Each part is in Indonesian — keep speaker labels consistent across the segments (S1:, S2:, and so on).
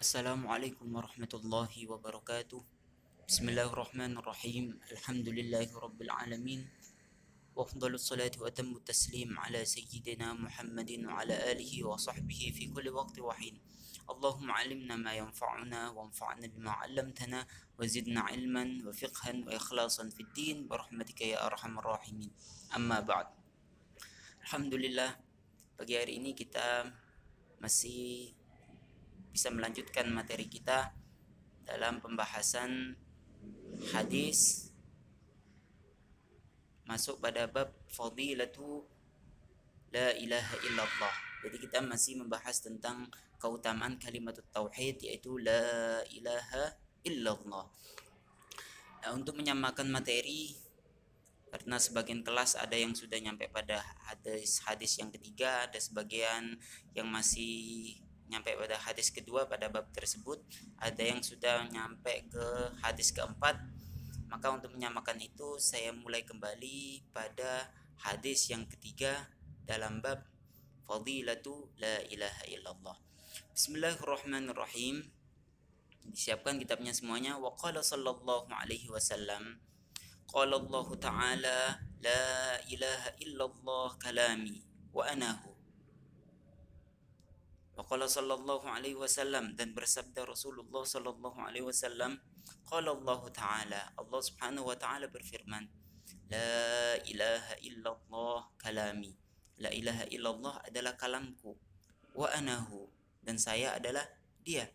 S1: Assalamualaikum warahmatullahi wabarakatuh. Bismillahirrahmanirrahim. Alhamdulillahi rabbil alamin. Wa afdhalus salati wa atammu taslim ala sayyidina Muhammadin wa ala alihi wa sahbihi fi kulli waqti wa hin. Allahumma alimna ma yanfa'una wa anfa'na bima 'allamtana wa zidna ilman wa fiqhan wa ikhlasan fid din bi rahmatika ya arhamar rahimin. Amma ba'd. Alhamdulillah, pagi hari ini kita masih bisa melanjutkan materi kita dalam pembahasan hadis masuk pada bab fadilatu la ilaha illallah. Jadi kita masih membahas tentang keutamaan kalimat tauhid, yaitu la ilaha illallah. Nah, untuk menyamakan materi, karena sebagian kelas ada yang sudah nyampe pada hadis yang ketiga, ada sebagian yang masih nyampe pada hadis kedua pada bab tersebut, ada yang sudah nyampe ke hadis keempat. Maka untuk menyamakan itu, saya mulai kembali pada hadis yang ketiga dalam bab fadilatu la ilaha illallah. Bismillahirrahmanirrahim. Disiapkan kitabnya semuanya. Wa qala sallallahu alaihi wasallam, qala Allah ta'ala, la ilaha illallah kalami wa anahu. Waqala sallallahu alaihi wasallam, dan bersabda Rasulullah sallallahu alaihi wasallam, qala Allah ta'ala, Allah subhanahu wa ta'ala berfirman, la ilaha illallah kalami, la ilaha illallah adalah kalamku, wa anahu, dan saya adalah dia.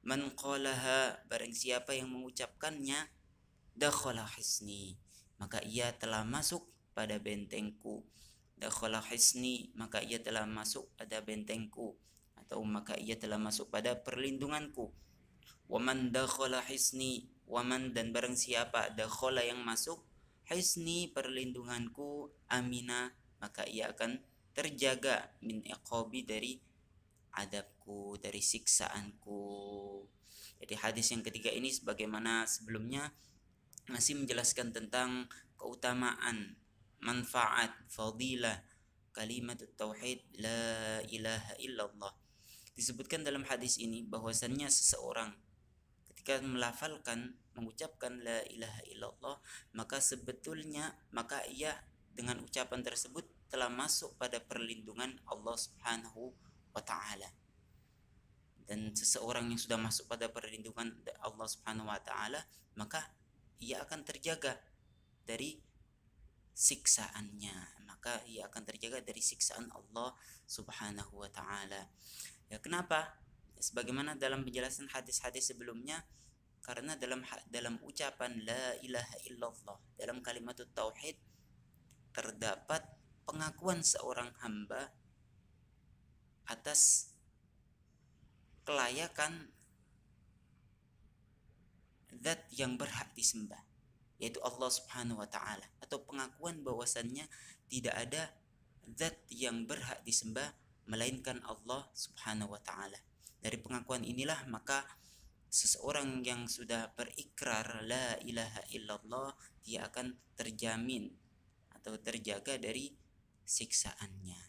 S1: Man qalaha, barang siapa yang mengucapkannya, dakhala hisni, maka ia telah masuk pada bentengku. Dakhala hisni, maka ia telah masuk pada bentengku, atau maka ia telah masuk pada perlindunganku. Waman dakhala hisni, waman, dan barang siapa, dakhala yang masuk, hisni, perlindunganku, amina, maka ia akan terjaga, min iqabi, dari adabku, dari siksaanku. Jadi hadis yang ketiga ini sebagaimana sebelumnya masih menjelaskan tentang keutamaan, manfaat, fadilah kalimat tauhid la ilaha illallah. Disebutkan dalam hadis ini bahwasannya seseorang ketika melafalkan, mengucapkan la ilaha illallah, maka sebetulnya ia dengan ucapan tersebut telah masuk pada perlindungan Allah subhanahu wa ta'ala. Dan seseorang yang sudah masuk pada perlindungan Allah subhanahu wa ta'ala, maka ia akan terjaga dari siksaannya, maka ia akan terjaga dari siksaan Allah subhanahu wa ta'ala. Ya, kenapa? Sebagaimana dalam penjelasan hadis-hadis sebelumnya, karena dalam ucapan la ilaha illallah, dalam kalimat tauhid, terdapat pengakuan seorang hamba atas kelayakan zat yang berhak disembah, yaitu Allah subhanahu wa ta'ala, atau pengakuan bahwasannya tidak ada zat yang berhak disembah melainkan Allah subhanahu wa ta'ala. Dari pengakuan inilah maka seseorang yang sudah berikrar la ilaha illallah, dia akan terjamin atau terjaga dari siksaannya.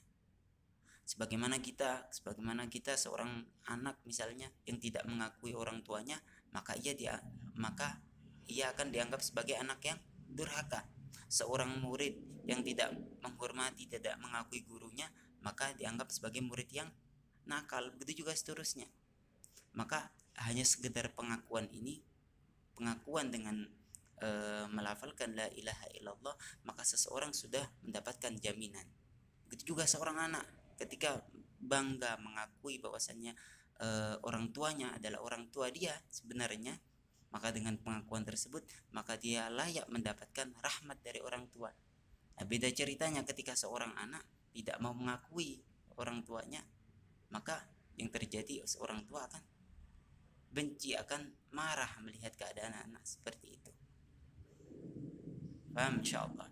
S1: Sebagaimana kita seorang anak misalnya yang tidak mengakui orang tuanya, maka ia akan dianggap sebagai anak yang durhaka. Seorang murid yang tidak menghormati, tidak mengakui gurunya, maka dianggap sebagai murid yang nakal. Begitu juga seterusnya. Maka hanya sekedar pengakuan ini, pengakuan dengan melafalkan la ilaha illallah, maka seseorang sudah mendapatkan jaminan. Begitu juga seorang anak ketika bangga mengakui bahwasannya orang tuanya adalah orang tua dia sebenarnya, maka dengan pengakuan tersebut maka dia layak mendapatkan rahmat dari orang tua. Nah, beda ceritanya ketika seorang anak tidak mau mengakui orang tuanya, maka yang terjadi seorang tua akan benci, akan marah melihat keadaan anak seperti itu. Paham insyaallah.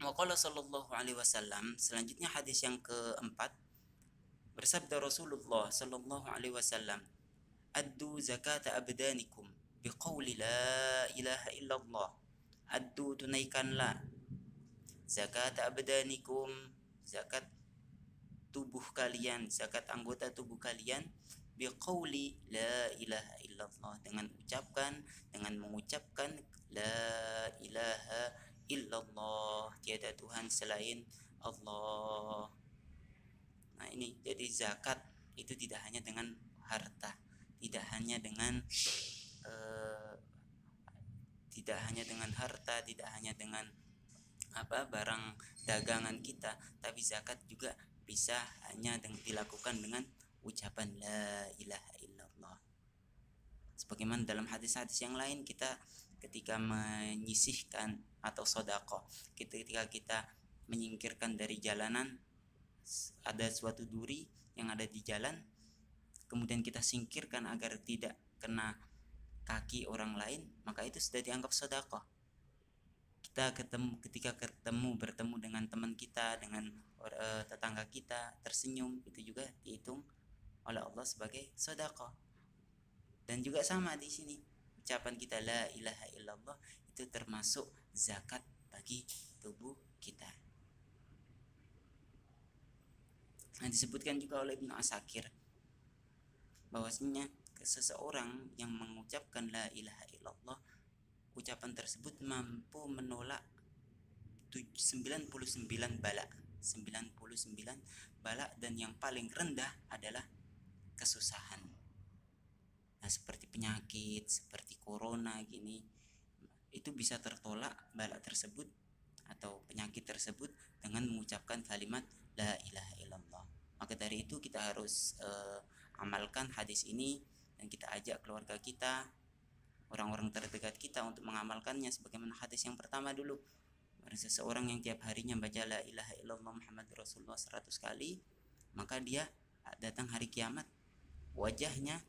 S1: Wa qala sallallahu alaihi wasallam, selanjutnya hadis yang keempat, bersabda Rasulullah sallallahu alaihi wasallam, addu zakata abdanikum biqauli la ilaha illallah. Addu, tunaikanlah, zakata abdanikum, zakat tubuh kalian, zakat anggota tubuh kalian, biqauli la ilaha illallah, dengan mengucapkan la ilaha illallah, tiada Tuhan selain Allah. Nah ini jadi zakat itu tidak hanya dengan harta, tidak hanya dengan barang dagangan kita, tapi zakat juga bisa hanya dilakukan dengan ucapan la ilaha illallah. Sebagaimana dalam hadis-hadis yang lain, kita ketika menyisihkan atau sedekah, ketika kita menyingkirkan dari jalanan, ada suatu duri yang ada di jalan, kemudian kita singkirkan agar tidak kena kaki orang lain, maka itu sudah dianggap sedekah. Ketika bertemu dengan teman kita, dengan tetangga kita, tersenyum, itu juga dihitung oleh Allah sebagai sedekah. Dan juga sama di sini, ucapan kita la ilaha illallah itu termasuk zakat bagi tubuh kita. Nah, disebutkan juga oleh Ibnu Asakir bahwasanya seseorang yang mengucapkan la ilaha illallah, ucapan tersebut mampu menolak 99 bala. 99 bala, dan yang paling rendah adalah kesusahan. Nah, seperti penyakit, seperti corona gini, itu bisa tertolak bala tersebut atau penyakit tersebut dengan mengucapkan kalimat la ilaha illallah. Maka dari itu kita harus amalkan hadis ini, dan kita ajak keluarga kita, orang-orang terdekat kita untuk mengamalkannya. Sebagaimana hadis yang pertama dulu, seseorang yang tiap harinya baca la ilaha illallah Muhammad Rasulullah 100 kali, maka dia datang hari kiamat wajahnya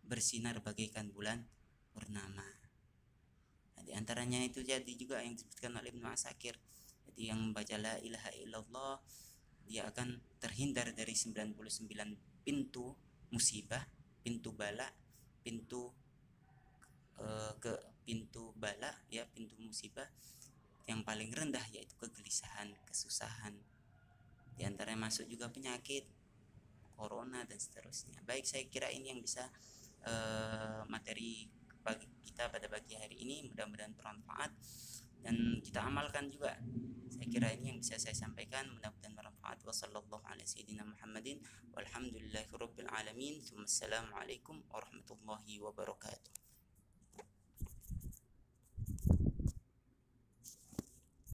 S1: bersinar bagaikan bulan purnama. Nah, di antaranya itu jadi juga yang disebutkan oleh Ibnu Asakir, jadi yang membaca la ilaha illallah dia akan terhindar dari 99 pintu musibah, pintu bala, pintu bala ya, pintu musibah. Yang paling rendah yaitu kegelisahan, kesusahan. Di antaranya masuk juga penyakit, corona dan seterusnya. Baik, saya kira ini yang bisa materi bagi kita pada pagi hari ini, mudah-mudahan bermanfaat dan kita amalkan juga. Saya kira ini yang bisa saya sampaikan, mudah-mudahan bermanfaat. Wassallallahu ala sayyidina Muhammadin walhamdulillahirabbil alamin. Assalamualaikum warahmatullahi wabarakatuh.